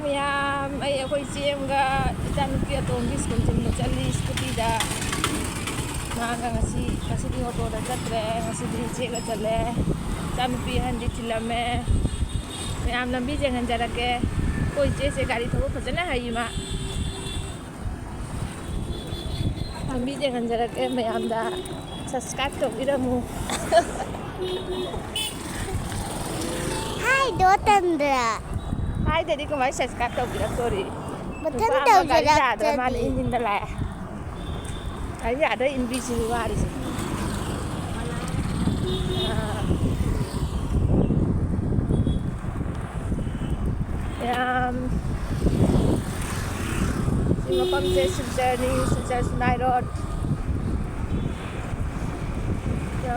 ma'am अखोई चेमगा इचानुपी अतोंगी school जिम्मे चली स्कूटीदा मांगा ngasi ऑटोदा चत्रे ngasi चेगा चले इचानुपी हंदी थिलमे मैम लंबी जेंगन जरके कोई चेसे गाड़ी थोबो फजना हाइमा लंबी जेंगन जरके मैम दा सब्सक्राइब तौबिरमु हाय दोतंद्रा हाय ददी कमाई सब्सक्राइब तौबिरक्तोरी मथन तौजरक्तदी माने इंजिनदा लाए आई आदा इनबीसी वारिसे मफमसे सिलचर सुनाई रोड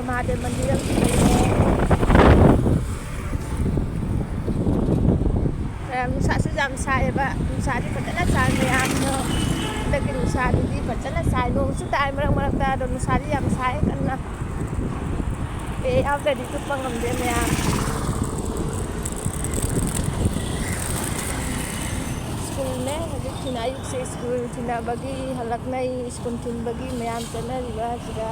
महादेव मंदिर नुसासु जाम साएबा नुसादी फजना साए मैमनो दकी नुसादी फजना साए नोंसु ताई मरक दा नुसादी जाम साए कन्ना ए आवददी तुप्पा ngamde मैम स्कूल ने हजिक थिना युग से स्कूल थिना बगी हलकनाई स्कूल थिन बगी मैम चनरिबा सिदा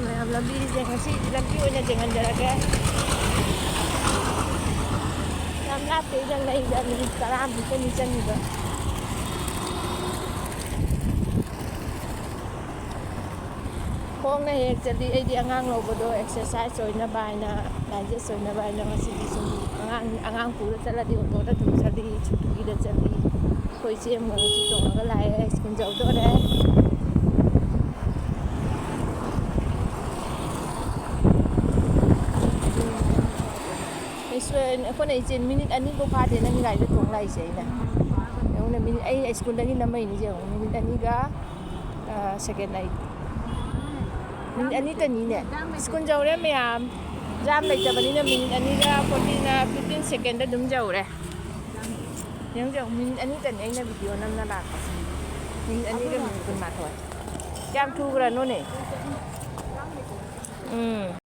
मैम लंबी जेंगसी लंबी ओइना जेंगन जरगे याम लापे जन लैदा मिनिट 10 मुखनि चनिबा खोंना हेक चली एदी अंगांग लोबदो एक्सरसाइज ओइना बायना डाइजेस्ट ओइना बायना ngasi sum angang pura चलदी ऑटोदा तुम चली छुटकीदा चली कोई चेम ngasi तोंगा लाए स्कूल जाउदो रे अखोना इचेन मिनिट अनि को फादे नंग गाइदा थोंग लाइसे इना एउना मिनिट आई स्कूल दगी नमई नि जे मिनिट अनि गा सेकेंड नाइट मिनिट अनि तनी ने स्कूल जाउरे मैम जाम लेतबनिना मिनिट अनि गा 15 सेकेंड दा दुम जाउरे yang jauh minit ani tani aina video nam na la minit ani ga minit kun ma thoi jam thu ra no ne